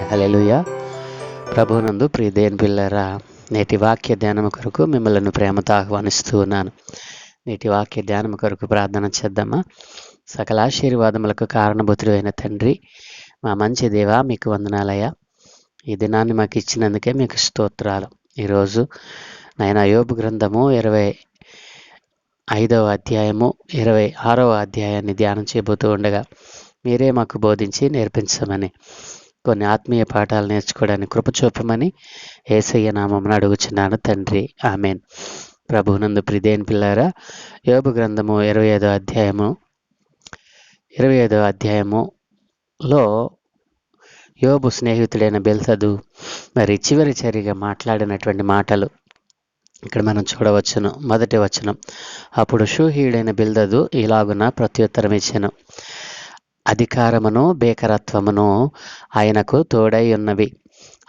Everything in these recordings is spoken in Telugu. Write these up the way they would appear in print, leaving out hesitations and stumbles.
హల్లెలూయా. ప్రభువునందు ప్రియ దేవుని పిల్లరా, నేటి వాక్య ధ్యానం కొరకు మిమ్మల్ని ప్రేమతో ఆహ్వానిస్తూ ఉన్నాను. నేటి వాక్య ధ్యానం కొరకు ప్రార్థన చేద్దామా. సకల ఆశీర్వాదములకు కారణభూతుడు అయిన తండ్రి, మా మంచి దేవ, మీకు వందనాలయ్యా. ఈ దినాన్ని మాకు ఇచ్చినందుకే మీకు స్తోత్రాలు. ఈరోజు నాయన యోబు గ్రంథము 25వ అధ్యాయము 26వ అధ్యాయాన్ని ధ్యానం చేయబోతూ ఉండగా మీరే మాకు బోధించి నేర్పించమని, కొన్ని ఆత్మీయ పాఠాలు నేర్చుకోవడానికి కృప చూపమని యేసయ్య నామమున అడుగుచున్నాను తండ్రి, ఆమెన్. ప్రభువునందు ప్రియ దేవుని పిల్లారా, యోబు గ్రంథము 25వ అధ్యాయములో యోబు స్నేహితుడైన బిల్దదు మరి చివరిగా మాట్లాడినటువంటి మాటలు ఇక్కడ మనం చూడవచ్చును. మొదటి వచనం, అప్పుడు షూహీయుడైన బిల్దదు ఇలాగున ప్రత్యుత్తరం ఇచ్చెను: అధికారమును బేకరత్వమును ఆయనకు తోడై ఉన్నవి.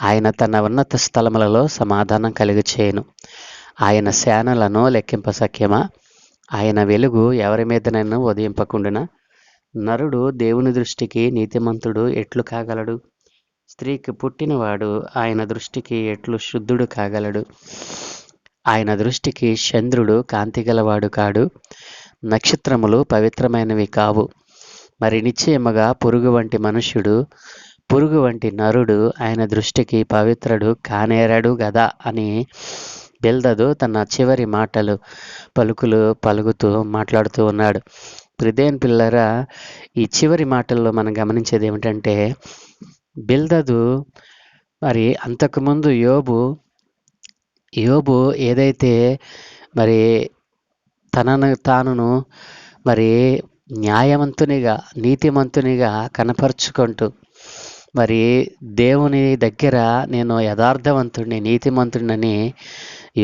ఆయన తన ఉన్నత స్థలములలో సమాధానం కలుగచేయును. ఆయన సేనలను లెక్కింపశక్యమా? ఆయన వెలుగు ఎవరి మీదనైనా ఉదయింపకుండునా? నరుడు దేవుని దృష్టికి నీతిమంతుడు ఎట్లు కాగలడు? స్త్రీకి పుట్టినవాడు ఆయన దృష్టికి ఎట్లు శుద్ధుడు కాగలడు? ఆయన దృష్టికి చంద్రుడు కాంతిగలవాడు కాడు, నక్షత్రములు పవిత్రమైనవి కావు. మరి నిశ్చయముగా పురుగు వంటి మనుష్యుడు, పురుగు వంటి నరుడు ఆయన దృష్టికి పవిత్రుడు కానేరడు గదా అని బిల్దదు తన చివరి పలుకుతూ మాట్లాడుతూ ఉన్నాడు. ప్రియదేవుని పిల్లరా, ఈ చివరి మాటల్లో మనం గమనించేది ఏమిటంటే, బిల్దదు మరి అంతకుముందు యోబు ఏదైతే మరి తనను తానును మరి న్యాయవంతునిగా, నీతిమంతునిగా కనపరుచుకుంటూ మరి దేవుని దగ్గర నేను యథార్థవంతుడిని, నీతిమంతుడిని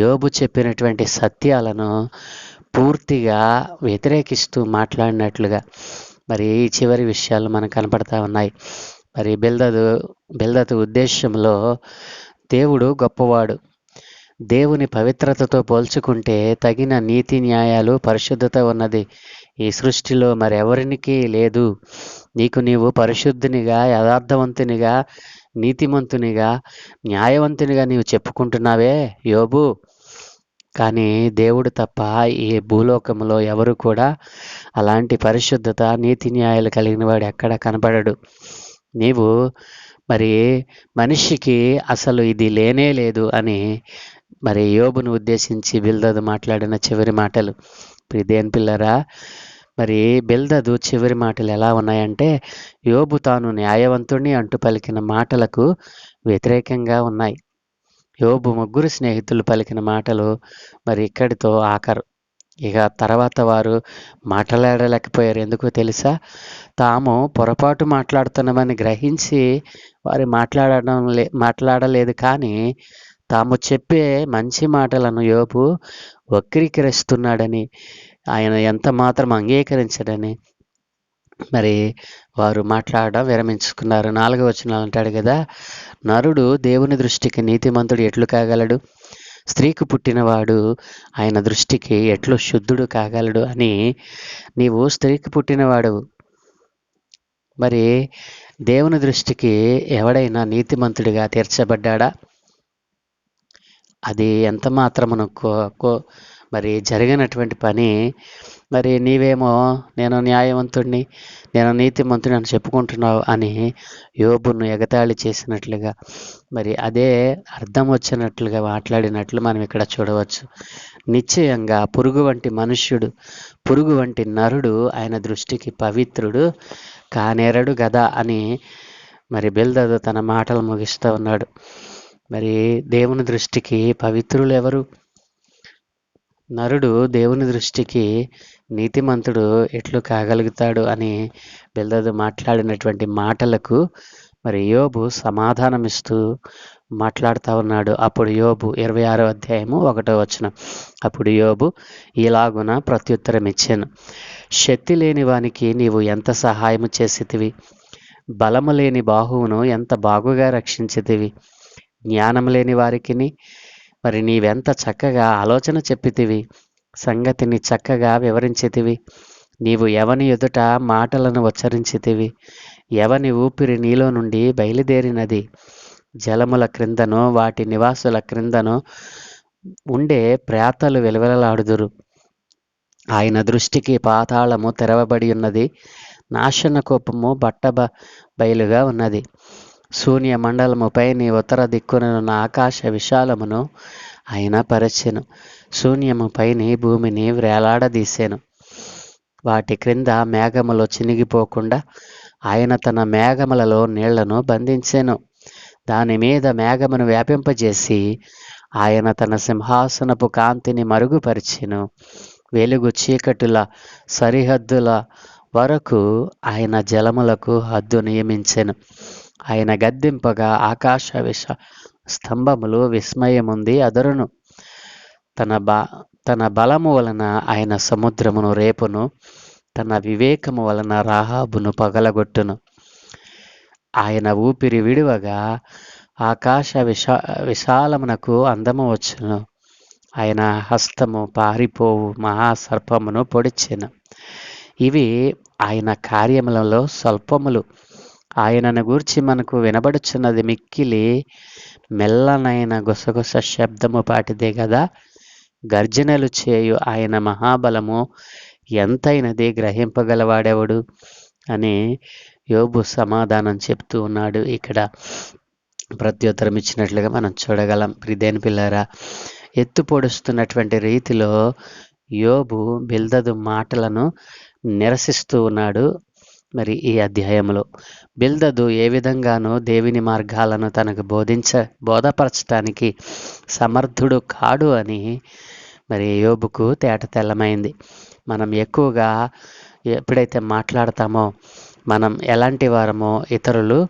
యోబు చెప్పినటువంటి సత్యాలను పూర్తిగా వ్యతిరేకిస్తూ మాట్లాడినట్లుగా మరి ఈ చివరి విషయాలు మనకు కనపడతా ఉన్నాయి. మరి బిల్దదు ఉద్దేశంలో దేవుడు గొప్పవాడు. దేవుని పవిత్రతతో పోల్చుకుంటే తగిన నీతి న్యాయాలు, పరిశుద్ధత ఉన్నది ఈ సృష్టిలో మరెవరికి లేదు. నీవు పరిశుద్ధునిగా, యథార్థవంతునిగా, నీతిమంతునిగా, న్యాయవంతునిగా నీవు చెప్పుకుంటున్నావే యోబు. కానీ దేవుడు తప్ప ఈ భూలోకంలో ఎవరు కూడా అలాంటి పరిశుద్ధత, నీతి న్యాయాలు కలిగిన వాడు ఎక్కడ కనపడడు. నీవు మరి మనిషికి అసలు ఇది లేనే లేదు అని మరి యోబును ఉద్దేశించి బిల్దదు మాట్లాడిన చివరి మాటలు. ప్రియదేవుని పిల్లరా, మరి బిల్దదు చివరి మాటలు ఎలా ఉన్నాయంటే, యోబు తాను న్యాయవంతుడిని అంటూ పలికిన మాటలకు వ్యతిరేకంగా ఉన్నాయి. యోబు ముగ్గురు స్నేహితులు పలికిన మాటలు మరి ఇక్కడితో ఆఖరు. ఇక తర్వాత వారు మాట్లాడలేకపోయారు. ఎందుకో తెలుసా? తాము పొరపాటు మాట్లాడుతున్నామని గ్రహించి వారు మాట్లాడలేదు. కానీ తాము చెప్పే మంచి మాటలను యోబు వక్రీకరిస్తున్నాడని, ఆయన ఎంత మాత్రం అంగీకరించడని మరి వారు మాట్లాడడం విరమించుకున్నారు. 4వ వచనం అంటాడు కదా, నరుడు దేవుని దృష్టికి నీతిమంతుడు ఎట్లు కాగలడు? స్త్రీకి పుట్టినవాడు ఆయన దృష్టికి ఎట్లు శుద్ధుడు కాగలడు అని. నీవు స్త్రీకి పుట్టినవాడు. మరి దేవుని దృష్టికి ఎవడైనా నీతిమంతుడిగా తీర్చబడ్డా? అది ఎంత మాత్రమును మరి జరిగినటువంటి పని. మరి నీవేమో నేను న్యాయవంతుడిని, నేను నీతిమంతుడిని అని చెప్పుకుంటున్నావు అని యోబును ఎగతాళి చేసినట్లుగా, మరి అదే అర్థం వచ్చినట్లుగా మాట్లాడినట్లు మనం ఇక్కడ చూడవచ్చు. నిశ్చయంగా పురుగు వంటి మనుష్యుడు, పురుగు వంటి నరుడు ఆయన దృష్టికి పవిత్రుడు కానేరడు గదా అని మరి బిల్దదు తన మాటలు ముగిస్తూ ఉన్నాడు. మరి దేవుని దృష్టికి పవిత్రులు ఎవరు? నరుడు దేవుని దృష్టికి నీతిమంతుడు ఎట్లు కాగలుగుతాడు అని బిల్దదు మాట్లాడినటువంటి మాటలకు మరి యోబు సమాధానమిస్తూ మాట్లాడుతూ ఉన్నాడు. అప్పుడు యోబు 26వ అధ్యాయము 1వ వచనం, అప్పుడు యోబు ఇలాగున ప్రత్యుత్తరం ఇచ్చాను: శక్తి లేని వానికి నీవు ఎంత సహాయము చేసితివి, బలము లేని బాహువును ఎంత బాగుగా రక్షించితివి. జ్ఞానం లేని వారికిని మరి నీవెంత చక్కగా ఆలోచన చెప్పితివి, సంగతిని చక్కగా వివరించితివి. నీవు ఎవని ఎదుట మాటలను ఉచ్చరించితివి, ఎవని ఊపిరి నీలో నుండి బయలుదేరినది. జలముల క్రిందను వాటి నివాసుల క్రిందను ఉండే ప్రేతలు వెలువెలలాడుదురు. ఆయన దృష్టికి పాతాళము తెరవబడి ఉన్నది, నాశన కోపము బయలుగా ఉన్నది. శూన్య మండలము పైని ఉత్తర దిక్కునున్న ఆకాశ విశాలమును ఆయన పరచెను. శూన్యము పైని భూమిని వ్రేలాడదీసెను. వాటి క్రింద మేఘములు చినిగిపోకుండా ఆయన తన మేఘములలో నీళ్లను బంధించెను. దాని మీద మేఘమును వ్యాపింపజేసి ఆయన తన సింహాసనపు కాంతిని మరుగుపరిచెను. వెలుగు చీకటుల సరిహద్దుల వరకు ఆయన జలములకు హద్దు నియమించెను. ఆయన గద్దింపగా ఆకాశ స్తంభములు విస్మయముంది అదరును. తన బలము వలన ఆయన సముద్రమును రేపును, తన వివేకము వలన రాహాబును పగలగొట్టును. ఆయన ఊపిరి విడువగా ఆకాశ విశాలమునకు అందము వచ్చును. ఆయన హస్తము పారిపోవు మహాసర్పమును పొడిచెను. ఇవి ఆయన కార్యములలో స్వల్పములు. ఆయనను గూర్చి మనకు వినబడుచున్నది మిక్కిలి మెల్లనైన గుసగుస శబ్దము పాటిదే కదా. గర్జనలు చేయు ఆయన మహాబలము ఎంతైనది గ్రహింపగలవాడెవడు అని యోబు సమాధానం చెప్తూ ఉన్నాడు. ఇక్కడ ప్రత్యుత్తరం ఇచ్చినట్లుగా మనం చూడగలం. ప్రియదేని పిల్లారా, ఎత్తు పొడుస్తున్నటువంటి రీతిలో యోబు బిల్దదు మాటలను నిరసిస్తూ ఉన్నాడు. మరి ఈ అధ్యాయంలో బిల్దదు ఏ విధంగానూ దేవుని మార్గాలను తనకు బోధపరచటానికి సమర్థుడు కాడు అని మరి యోబుకు తెల్లమైంది. మనం ఎక్కువగా ఎప్పుడైతే మాట్లాడతామో మనం ఎలాంటి వారమో ఇతరులు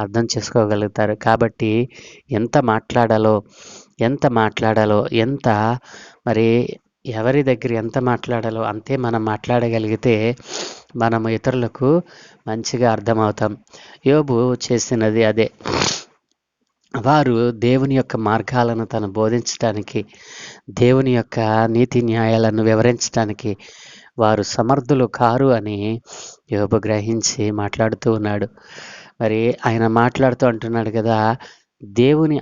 అర్థం చేసుకోగలుగుతారు. కాబట్టి ఎంత మాట్లాడాలో ఎంత మరి ఎవరి దగ్గర ఎంత మాట్లాడాలో అంతే మనం మాట్లాడగలిగితే మనము ఇతరులకు మంచిగా అర్థమవుతాం. యోబు చేసినది అదే. వారు దేవుని యొక్క మార్గాలను తను బోధించడానికి, దేవుని యొక్క నీతి న్యాయాలను వివరించడానికి వారు సమర్థులు కారు అని యోబు గ్రహించి మాట్లాడుతూ ఉన్నాడు. మరి ఆయన మాట్లాడుతూ అంటున్నాడు కదా, దేవుని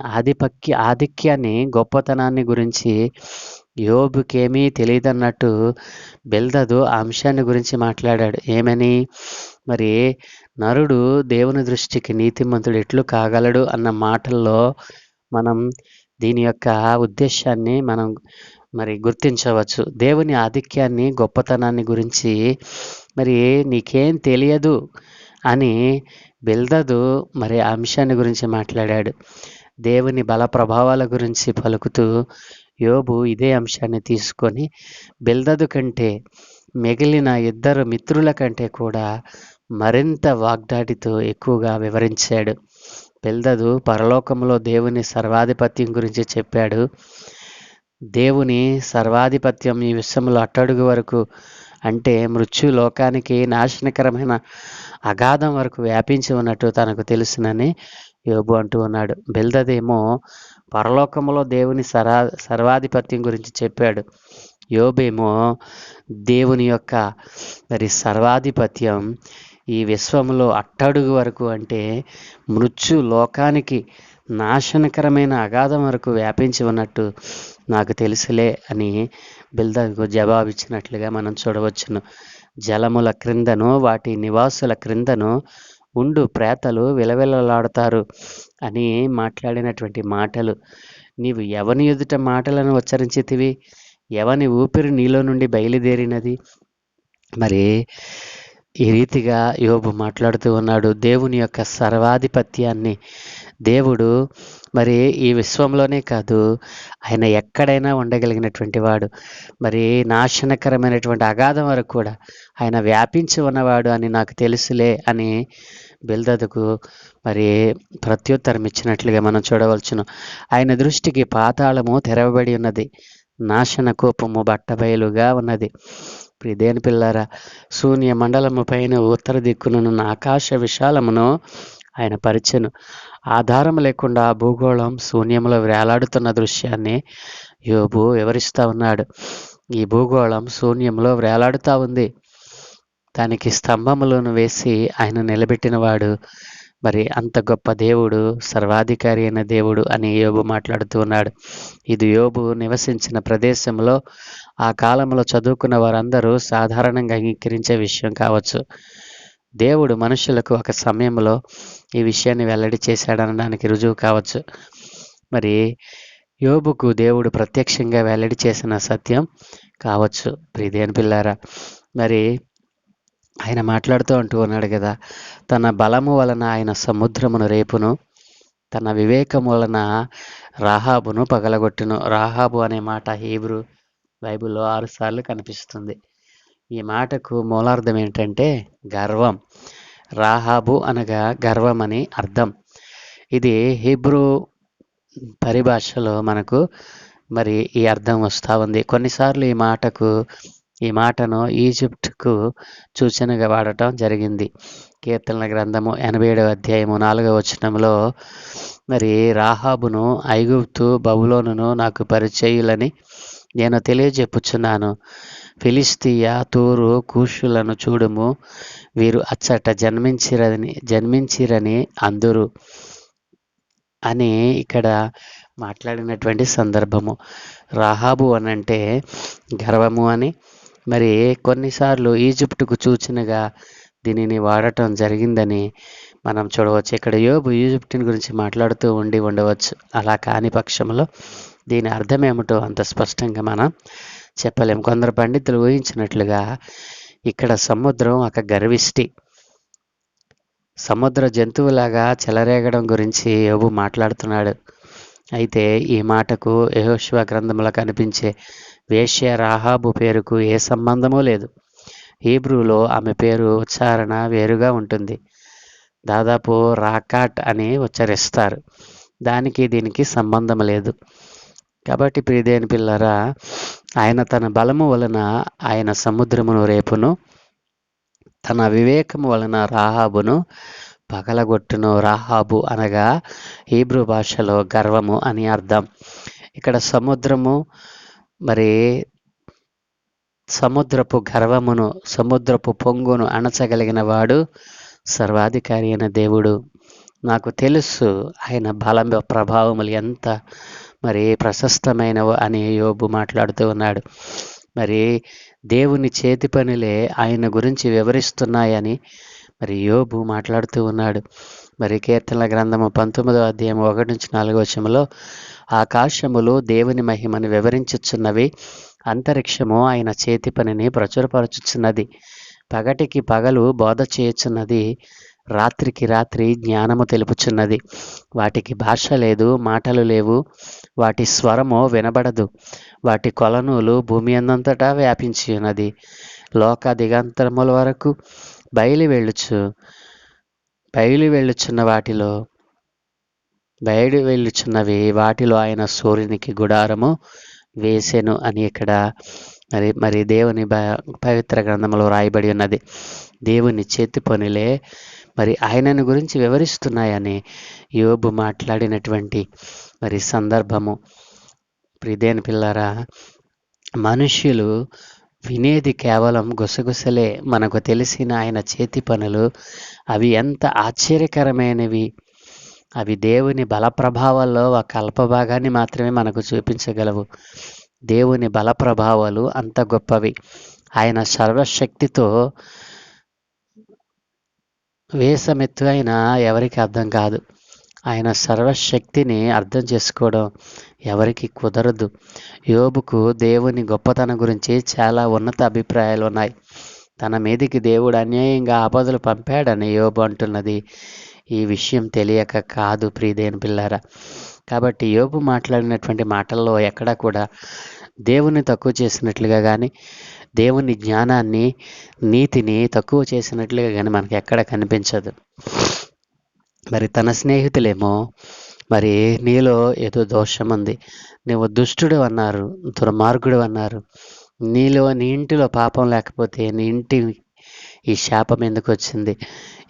ఆధిక్యాన్ని గొప్పతనాన్ని గురించి యోబుకేమీ తెలియదన్నట్టు బిల్దదు ఆ అంశాన్ని గురించి మాట్లాడాడు. ఏమని? మరి నరుడు దేవుని దృష్టికి నీతిమంతుడు ఎట్లు కాగలడు అన్న మాటల్లో మనం దీని యొక్క ఉద్దేశాన్ని మనం మరి గుర్తించవచ్చు. దేవుని ఆధిక్యాన్ని గొప్పతనాన్ని గురించి మరి నీకేం తెలియదు అని బిల్దదు మరి ఆ అంశాన్ని గురించి మాట్లాడాడు. దేవుని బల ప్రభావాల గురించి పలుకుతూ యోబు ఇదే అంశాన్ని తీసుకొని బిల్దదు కంటే మిగిలిన ఇద్దరు మిత్రుల కంటే కూడా మరింత వాగ్దాటితో ఎక్కువగా వివరించాడు. బిల్దదు పరలోకంలో దేవుని సర్వాధిపత్యం గురించి చెప్పాడు. దేవుని సర్వాధిపత్యం ఈ విశ్వంలో అట్టడుగు వరకు, అంటే మృత్యు లోకానికి నాశనకరమైన అగాధం వరకు వ్యాపించి ఉన్నట్టు తనకు తెలుసునని యోబు అంటూ ఉన్నాడు. బిల్దదేమో పరలోకంలో దేవుని సర్వాధిపత్యం గురించి చెప్పాడు. యోబేమో దేవుని యొక్క మరి సర్వాధిపత్యం ఈ విశ్వంలో అట్టడుగు వరకు, అంటే మృత్యు లోకానికి నాశనకరమైన అగాధం వరకు వ్యాపించి ఉన్నట్టు నాకు తెలుసులే అని బిల్దదుకు జవాబిచ్చినట్లుగా మనం చూడవచ్చును. జలముల క్రిందను వాటి నివాసుల క్రిందను ఉండు ప్రేతలు విలవిలలాడుతారు అని మాట్లాడినటువంటి మాటలు, నీవు ఎవని ఎదుట మాటలను ఉచ్చరించితివి? ఎవని ఊపిరి నీలో నుండి బయలుదేరినది? మరి ఈ రీతిగా యోబు మాట్లాడుతూ ఉన్నాడు. దేవుని యొక్క సర్వాధిపత్యాన్ని దేవుడు మరి ఈ విశ్వంలోనే కాదు, ఆయన ఎక్కడైనా ఉండగలిగినటువంటి వాడు. మరి నాశనకరమైనటువంటి అగాధం వరకు కూడా ఆయన వ్యాపించి ఉన్నవాడు అని నాకు తెలుసులే అని బిల్దదుకు మరి ప్రత్యుత్తరం ఇచ్చినట్లుగా మనం చూడవలచును. ఆయన దృష్టికి పాతాళము తెరవబడి ఉన్నది, నాశన కోపము బట్టబయలుగా ఉన్నది. ప్రియదేని పిల్లారా, శూన్య మండలము పైన ఉత్తర దిక్కునున్న ఆకాశ విశాలమును ఆయన పరిచెను. ఆధారం లేకుండా భూగోళం శూన్యంలో వేలాడుతున్న దృశ్యాన్ని యోబు వివరిస్తూ ఉన్నాడు. ఈ భూగోళం శూన్యంలో వేలాడుతూ ఉంది. దానికి స్తంభములను వేసి ఆయన నిలబెట్టినవాడు. మరి అంత గొప్ప దేవుడు, సర్వాధికారి అయిన దేవుడు అని యోబు మాట్లాడుతూ ఉన్నాడు. ఇది యోబు నివసించిన ప్రదేశంలో ఆ కాలంలో చదువుకున్న వారందరూ సాధారణంగా అంగీకరించే విషయం కావచ్చు. దేవుడు మనుషులకు ఒక సమయంలో ఈ విషయాన్ని వెల్లడి చేశాడనడానికి రుజువు కావచ్చు. మరి యోబుకు దేవుడు ప్రత్యక్షంగా వెల్లడి చేసిన సత్యం కావచ్చు. ప్రియదేని పిల్లారా, మరి ఆయన మాట్లాడుతూ అంటూ ఉన్నాడు కదా, తన బలము వలన ఆయన సముద్రమును రేపును, తన వివేకము వలన రాహాబును పగలగొట్టును. రాహాబు అనే మాట హీబ్రూ బైబిల్లో 6 సార్లు కనిపిస్తుంది. ఈ మాటకు మూలార్థం ఏంటంటే గర్వం. రాహాబు అనగా గర్వం అని అర్థం. ఇది హీబ్రూ పరిభాషలో మనకు మరి ఈ అర్థం వస్తూ ఉంది. కొన్నిసార్లు ఈ మాటను ఈజిప్ట్కు సూచనగా వాడటం జరిగింది. కీర్తనల గ్రంథము 87వ అధ్యాయము 4వ వచనంలో మరి రాహాబును ఐగుప్తు బబులోనును నాకు పరిచయులని నేను తెలియజెప్పుచున్నాను. ఫిలిస్తీయ తూరు కూషులను చూడుము, వీరు అచ్చట జన్మించిరని అందురు అని ఇక్కడ మాట్లాడినటువంటి సందర్భము. రాహాబు అనంటే గర్వము అని, మరి కొన్నిసార్లు ఈజిప్టుకు సూచనగా దీనిని వాడటం జరిగిందని మనం చూడవచ్చు. ఇక్కడ యోబు ఈజిప్టుని గురించి మాట్లాడుతూ ఉండవచ్చు. అలా కాని పక్షంలో దీని అర్థం ఏమిటో అంత స్పష్టంగా మనం చెప్పలేం. కొందరు పండితులు ఊహించినట్లుగా ఇక్కడ సముద్రం ఒక గర్విష్టి, సముద్ర జంతువులాగా చెలరేగడం గురించి యోబు మాట్లాడుతున్నాడు. అయితే ఈ మాటకు యెహోషువ గ్రంథంలో కనిపించే వేశ్య రాహాబు పేరుకు ఏ సంబంధమూ లేదు. హీబ్రూలో ఆమె పేరు ఉచ్చారణ వేరుగా ఉంటుంది. దాదాపు రాకాట్ అని ఉచ్చరిస్తారు. దానికి దీనికి సంబంధం లేదు. కాబట్టి ప్రియదేని పిల్లరా, ఆయన తన బలము వలన ఆయన సముద్రమును రేపును, తన వివేకము వలన రాహాబును పగలగొట్టును. రాహాబు అనగా హీబ్రూ భాషలో గర్వము అని అర్థం. ఇక్కడ సముద్రము మరి సముద్రపు గర్వమును, సముద్రపు పొంగును అణచగలిగిన వాడు సర్వాధికారి అయిన దేవుడు. నాకు తెలుసు ఆయన బలం ప్రభావములు ఎంత మరి ప్రశస్తమైనవో అని యోబు మాట్లాడుతూ ఉన్నాడు. మరి దేవుని చేతి పనులే ఆయన గురించి వివరిస్తున్నాయని మరి యోబు మాట్లాడుతూ ఉన్నాడు. మరి కీర్తనల గ్రంథము 19వ అధ్యాయం 1-4 వచనంలో ఆకాశములు దేవుని మహిమను వివరించుచున్నవి, అంతరిక్షము ఆయన చేతి పనిని ప్రచురపరచుచున్నది. పగటికి పగలు బోధ చేయుచున్నది, రాత్రికి రాత్రి జ్ఞానము తెలుపుచున్నది. వాటికి భాష లేదు, మాటలు లేవు, వాటి స్వరము వినబడదు. వాటి కొలనులు భూమి అందంతటా వ్యాపించి ఉన్నది. లోక దిగంతరముల వరకు బయలు వెళ్ళుచున్నవి, వాటిలో ఆయన సూర్యునికి గుడారము వేసెను అని ఇక్కడ మరి దేవుని పవిత్ర గ్రంథంలో రాయబడి ఉన్నది. దేవుని చేతి పనులే మరి ఆయనను గురించి వివరిస్తున్నాయని యోబు మాట్లాడినటువంటి మరి సందర్భము. ప్రియదేని పిల్లరా, మనుష్యులు వినేది కేవలం గుసగుసలే. మనకు తెలిసిన ఆయన చేతి పనులు అవి ఎంత ఆశ్చర్యకరమైనవి. అవి దేవుని బల ప్రభావాల్లో ఒక అల్పభాగాన్ని మాత్రమే మనకు చూపించగలవు. దేవుని బల ప్రభావాలు అంత గొప్పవి. ఆయన సర్వశక్తితో వేసమెత్తు అయినా ఎవరికి అర్థం కాదు. ఆయన సర్వశక్తిని అర్థం చేసుకోవడం ఎవరికి కుదరదు. యోబుకు దేవుని గొప్పతనం గురించి చాలా ఉన్నత అభిప్రాయాలు ఉన్నాయి. తన మీదికి దేవుడు అన్యాయంగా ఆపదలు పంపాడని యోబు అంటున్నది ఈ విషయం తెలియక కాదు, ప్రియదేని పిల్లారా. కాబట్టి యోబు మాట్లాడినటువంటి మాటల్లో ఎక్కడా కూడా దేవుని తక్కువ చేసినట్లుగా కానీ, దేవుని జ్ఞానాన్ని, నీతిని తక్కువ చేసినట్లుగా కానీ మనకి ఎక్కడ కనిపించదు. మరి తన స్నేహితులేమో మరి నీలో ఏదో దోషం ఉంది, నువ్వు దుష్టుడు అన్నారు, దుర్మార్గుడు అన్నారు, నీ ఇంటిలో పాపం లేకపోతే నీ ఇంటి ఈ శాపం ఎందుకు వచ్చింది,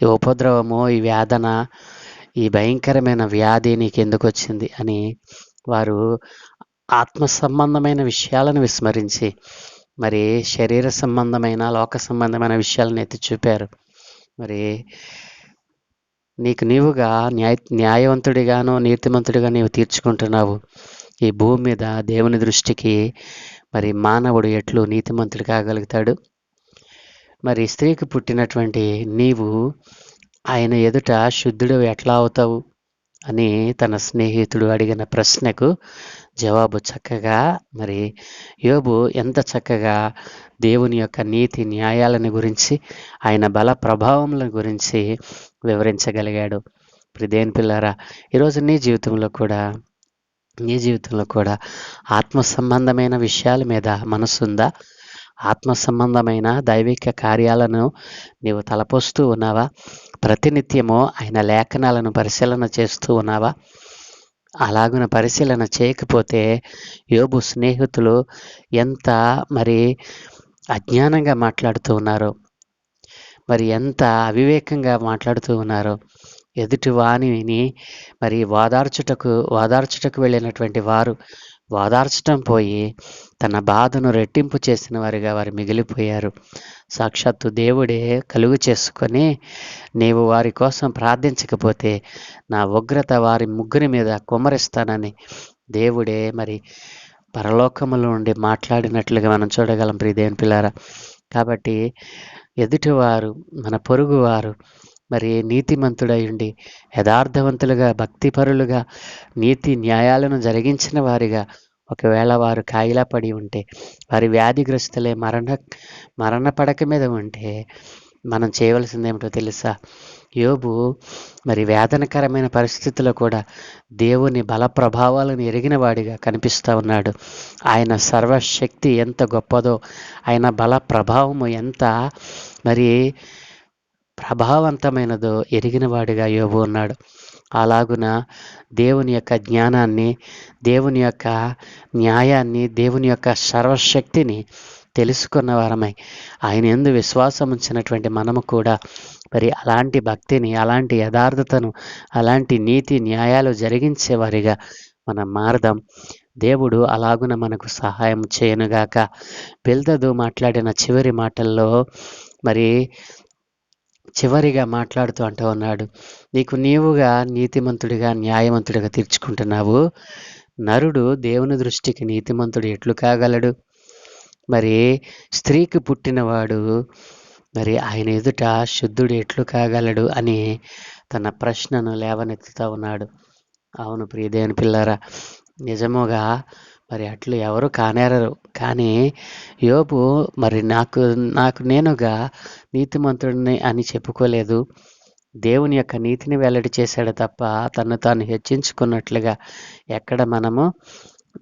ఈ ఉపద్రవము, ఈ వేదన, ఈ భయంకరమైన వ్యాధి నీకు ఎందుకు వచ్చింది అని వారు ఆత్మ సంబంధమైన విషయాలను విస్మరించి మరి శరీర సంబంధమైన లోక సంబంధమైన విషయాలను ఎత్తి చూపారు. మరి నీకు నీవుగా న్యాయవంతుడిగాను నీతిమంతుడిగా నీవు తీర్చుకుంటున్నావు. ఈ భూమి మీద దేవుని దృష్టికి మరి మానవుడు ఎట్లు నీతిమంతుడు కాగలుగుతాడు? మరి స్త్రీకి పుట్టినటువంటి నీవు ఆయన ఎదుట శుద్ధుడు ఎట్లా అవుతావు అని తన స్నేహితుడు అడిగిన ప్రశ్నకు జవాబు చక్కగా మరి యోబు ఎంత చక్కగా దేవుని యొక్క నీతి న్యాయాలను గురించి ఆయన బల ప్రభావముల గురించి వివరించగలిగాడు. ప్రియదేని పిల్లారా, ఈరోజు నీ జీవితంలో కూడా ఆత్మ సంబంధమైన విషయాల మీద మనసుందా? ఆత్మ సంబంధమైన దైవిక కార్యాలను నీవు తలపోస్తూ ఉన్నావా? ప్రతినిత్యము ఆయన లేఖనాలను పరిశీలన చేస్తూ ఉన్నావా? అలాగున పరిశీలన చేయకపోతే యోబు స్నేహితులు ఎంత మరి అజ్ఞానంగా మాట్లాడుతూ ఉన్నారో, మరి ఎంత అవివేకంగా మాట్లాడుతూ ఉన్నారో. ఎదుటి వాణిని మరి ఓదార్చుటకు వెళ్ళినటువంటి వారు ఓదార్చటం పోయి తన బాధను రెట్టింపు చేసిన వారిగా వారు మిగిలిపోయారు. సాక్షాత్తు దేవుడే కలుగు చేసుకొని నీవు వారి కోసం ప్రార్థించకపోతే నా ఉగ్రత వారి ముగ్గురి మీద కుమ్మరిస్తానని దేవుడే మరి పరలోకముల నుండి మాట్లాడినట్లుగా మనం చూడగలం ప్రియదేవుని పిల్లారా. కాబట్టి ఎదుటివారు మన పొరుగువారు మరి నీతిమంతుడయుండి యథార్థవంతులుగా భక్తిపరులుగా నీతి న్యాయాలను జరిగించిన వారిగా ఒకవేళ వారు కాయిలా పడి ఉంటే, వారి వ్యాధిగ్రస్తులే మరణ పడక మీద ఉంటే మనం చేయవలసింది ఏమిటో తెలుసా? యోబు మరి వేదనకరమైన పరిస్థితుల్లో కూడా దేవుని బల ప్రభావాలను ఎరిగిన వాడిగా కనిపిస్తూ ఉన్నాడు. ఆయన సర్వశక్తి ఎంత గొప్పదో, ఆయన బల ప్రభావము ఎంత మరి ప్రభావవంతమైనదో ఎరిగిన వాడిగా యోబు ఉన్నాడు. అలాగున దేవుని యొక్క జ్ఞానాన్ని, దేవుని యొక్క న్యాయాన్ని, దేవుని యొక్క సర్వశక్తిని తెలుసుకున్న వారమై ఆయన యందు విశ్వాసం ఉంచినటువంటి మనము కూడా మరి అలాంటి భక్తిని, అలాంటి యథార్థతను, అలాంటి నీతి న్యాయాలు జరిగించేవారిగా మనం మారదాం. దేవుడు అలాగున మనకు సహాయం చేయనుగాక. బిల్దదు మాట్లాడిన చివరి మాటల్లో మరి చివరిగా మాట్లాడుతూ అంటూ ఉన్నాడు, నీకు నీవుగా నీతిమంతుడిగా న్యాయవంతుడిగా తీర్చుకుంటున్నావు. నరుడు దేవుని దృష్టికి నీతిమంతుడు ఎట్లు కాగలడు? మరి స్త్రీకి పుట్టినవాడు మరి ఆయన ఎదుట శుద్ధుడు ఎట్లు కాగలడు అని తన ప్రశ్నను లేవనెత్తుతూ ఉన్నాడు. అవును ప్రియదేవుని పిల్లారా, నిజముగా మరి అట్లు ఎవరు కానేరరు. కానీ యోబు మరి నాకు నేనుగా నీతిమంతుడిని అని చెప్పుకోలేదు. దేవుని యొక్క నీతిని వెల్లడి చేశాడు తప్ప తను తాను హెచ్చించుకున్నట్లుగా ఎక్కడ మనము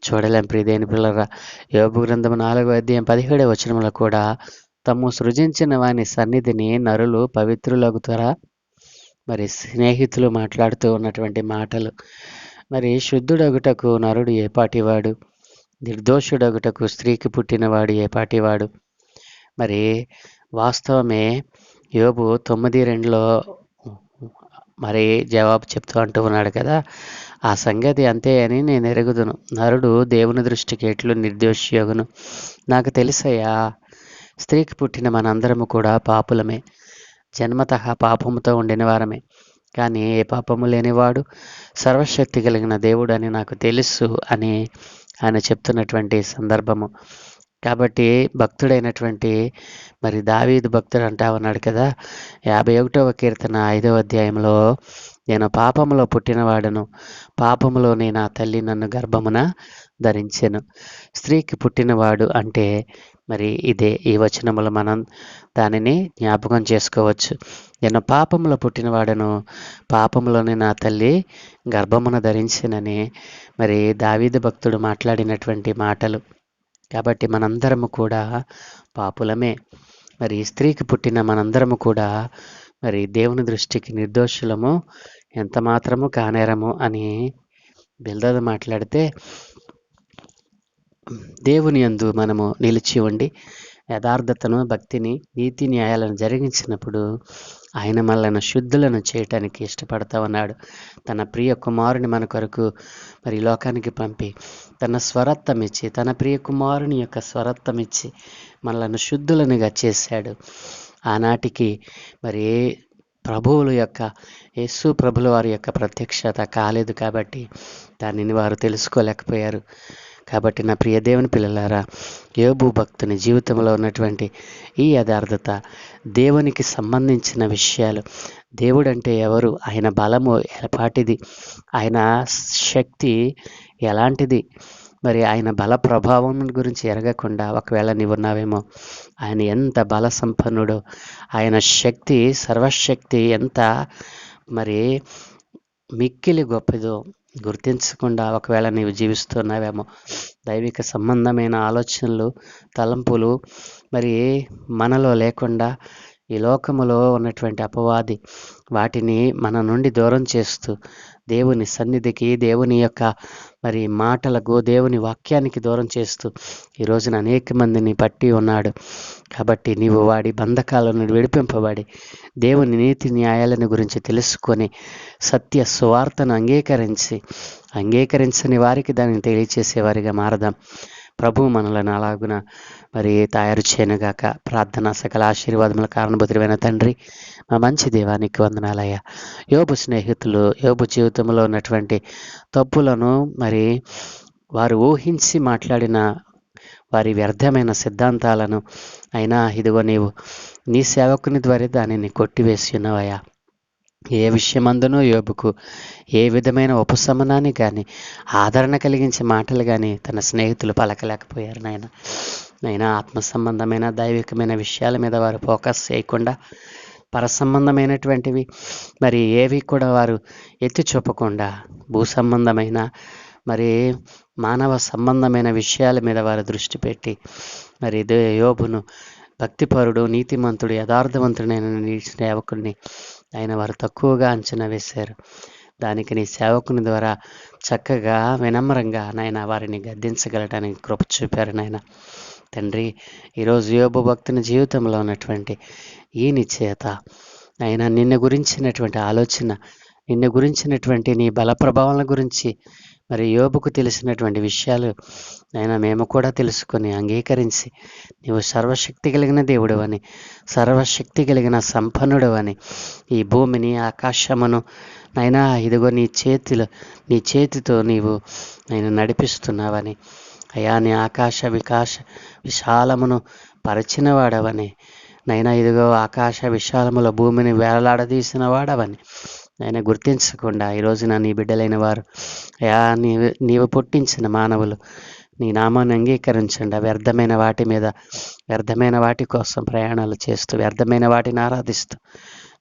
చూడలేం. ప్రియదేవుని పిల్లరా, యోబు గ్రంథము 4వ అధ్యాయం 17వ వచనంలో కూడా తాము సృజించిన వాని సన్నిధిని నరులు పవిత్రులగుతారా? మరి స్నేహితులు మాట్లాడుతూ ఉన్నటువంటి మాటలు. మరి శుద్ధుడగుటకు నరుడు ఏపాటివాడు? నిర్దోషుడగుటకు స్త్రీకి పుట్టినవాడు ఏపాటివాడు? మరి వాస్తవమే. యోబు 9:2లో మరి జవాబు చెప్తూ అంటూ ఉన్నాడు కదా, ఆ సంగతి అంతే అని నేను ఎరుగుదును. నరుడు దేవుని దృష్టికి ఎట్లు నిర్దోషియగును? నాకు తెలుసయ్యా, స్త్రీకి పుట్టిన మనందరము కూడా పాపులమే, జన్మతః పాపముతో ఉండిన వారమే. కానీ ఏ పాపము లేనివాడు సర్వశక్తి కలిగిన దేవుడు అని నాకు తెలుసు అని ఆయన చెప్తున్నటువంటి సందర్భము. కాబట్టి భక్తుడైనటువంటి మరి దావీదు భక్తుడు అంటా ఉన్నాడు కదా, 51వ కీర్తన 5వ అధ్యాయంలో, నేను పాపములో పుట్టినవాడను, పాపములోనే నా తల్లి నన్ను గర్భమున ధరించెను. స్త్రీకి పుట్టినవాడు అంటే మరి ఇదే. ఈ వచనములు మనం దానిని జ్ఞాపకం చేసుకోవచ్చు. నేను పాపములో పుట్టినవాడను, పాపములోనే నా తల్లి గర్భమున ధరించెనని మరి దావీదు భక్తుడు మాట్లాడినటువంటి మాటలు. కాబట్టి మనందరము కూడా పాపులమే. మరి స్త్రీకి పుట్టిన మనందరము కూడా మరి దేవుని దృష్టికి నిర్దోషులము, ఎంత మాత్రము కానేరము అని బిల్దదు మాట్లాడితే, దేవుని యందు మనము నిలిచి ఉండి యథార్థతను, భక్తిని, నీతి న్యాయాలను జరిగించినప్పుడు ఆయన మనలను శుద్ధులను చేయటానికి ఇష్టపడతా ఉన్నాడు. తన ప్రియ కుమారుని మన కొరకు మరి ఈ లోకానికి పంపి తన స్వరత్వం ఇచ్చి, తన ప్రియ కుమారుని యొక్క స్వరత్వం ఇచ్చి మనలను శుద్ధులనుగా చేశాడు. ఆనాటికి మరి ప్రభువుల యొక్క యేసు ప్రభుల వారి యొక్క ప్రత్యక్షత కాలేదు కాబట్టి దానిని వారు తెలుసుకోలేకపోయారు. కాబట్టి నా ప్రియ దేవుని పిల్లలారా, యోబు భక్తుని జీవితంలో ఉన్నటువంటి ఈ యథార్థత, దేవునికి సంబంధించిన విషయాలు, దేవుడంటే ఎవరు, ఆయన బలము ఎలాంటిది, ఆయన శక్తి ఎలాంటిది, మరి ఆయన బల ప్రభావం గురించి ఎరగకుండా ఒకవేళ నీవు ఉన్నావేమో, ఆయన ఎంత బల సంపన్నుడో, ఆయన శక్తి, సర్వశక్తి ఎంత మరి మిక్కిలి గొప్పదో గుర్తించకుండా ఒకవేళ నీవు జీవిస్తున్నావేమో, దైవిక సంబంధమైన ఆలోచనలు, తలంపులు మరి మనలో లేకుండా ఈ లోకములో ఉన్నటువంటి అపవాది వాటిని మన నుండి దూరం చేస్తూ దేవుని సన్నిధికి, దేవుని యొక్క మరి మాటలకు, దేవుని వాక్యానికి దూరం చేస్తూ ఈ రోజున అనేక మందిని పట్టి ఉన్నాడు. కాబట్టి నీవు వాడి బంధకాల నుండి విడిపింపబడి దేవుని నీతి న్యాయాలను గురించి తెలుసుకొని సత్య సువార్తను అంగీకరించని వారికి దానిని తెలియచేసేవారిగా మారదాం. ప్రభు మనలను అలాగున మరి తయారు చేయనుగాక. ప్రార్థన. సకల ఆశీర్వాదముల కారణభూతుడైన తండ్రి, మా మంచి దేవానికి వందనాలయ్యా. యోబు స్నేహితులు యోబు జీవితంలో ఉన్నటువంటి తప్పులను మరి వారు ఊహించి మాట్లాడిన వారి వ్యర్థమైన సిద్ధాంతాలను అయినా ఇదిగో నీవు నీ సేవకుని ద్వారా దానిని కొట్టివేసి ఉన్నావయ్యా. ఏ విషయమందునూ యోబుకు ఏ విధమైన ఉపశమనాన్ని కానీ, ఆదరణ కలిగించే మాటలు కానీ తన స్నేహితులు పలకలేకపోయారు. నైనా ఆత్మ సంబంధమైన దైవికమైన విషయాల మీద వారు ఫోకస్ చేయకుండా పరసంబంధమైనటువంటివి మరి ఏవి కూడా వారు ఎత్తి చూపకుండా భూ సంబంధమైన మరి మానవ సంబంధమైన విషయాల మీద వారు దృష్టి పెట్టి మరి యోబును భక్తిపరుడు, నీతిమంతుడు, యథార్థవంతుడైన నీ సేవకుడిని ఆయన వారు తక్కువగా అంచనా వేశారు. దానికి నీ సేవకుని ద్వారా చక్కగా వినమ్రంగా నాయన వారిని గద్దించగలటానికి కృప చూపారు. నాయన తండ్రి, ఈరోజు యోబు భక్తుని జీవితంలో ఉన్నటువంటి ఈ నిశ్చయత ఆయన నిన్ను గురించినటువంటి ఆలోచన, నిన్ను గురించినటువంటి నీ బల ప్రభావాల గురించి మరి యోబుకు తెలిసినటువంటి విషయాలు ఆయన మేము కూడా తెలుసుకొని అంగీకరించి నీవు సర్వశక్తి కలిగిన దేవుడు అని, సర్వశక్తి కలిగిన సంపన్నుడు అని, ఈ భూమిని ఆకాశమును నైనా ఇదిగో నీ చేతితో నీవు నేను నడిపిస్తున్నావని, అయా నీ ఆకాశ విశాలమును పరిచిన వాడవని, నైనా ఇదిగో ఆకాశ విశాలములో భూమిని వేలాడదీసిన వాడవని ఆయన గుర్తించకుండా ఈరోజున నీ బిడ్డలైన వారు అయా నీవు పుట్టించిన మానవులు నీ నామాన్ని అంగీకరించండి. వ్యర్థమైన వాటి మీద, వ్యర్థమైన వాటి కోసం ప్రయాణాలు చేస్తూ, వ్యర్థమైన వాటిని ఆరాధిస్తూ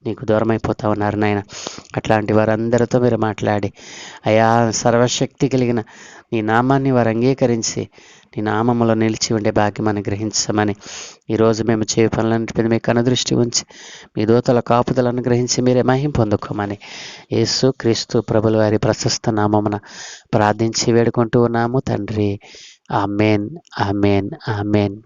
నీకు దూరం అయిపోతా ఉన్నారు నాయన. అట్లాంటి వారందరితో మీరు మాట్లాడి అయా సర్వశక్తి కలిగిన నీ నామాన్ని వారు అంగీకరించి నీ నామములో నిలిచి ఉండే భాగ్యమని గ్రహించమని ఈరోజు మేము చేయ పనులన్నిటి మీద మీకు అనుదృష్టి ఉంచి మీ దూతల కాపుదలను గ్రహించి మీరే మహిమ పొందుకోమని యేసు క్రీస్తు ప్రభుల వారి ప్రశస్త నామమున ప్రార్థించి వేడుకుంటూ ఉన్నాము తండ్రి. Amen, amen, amen.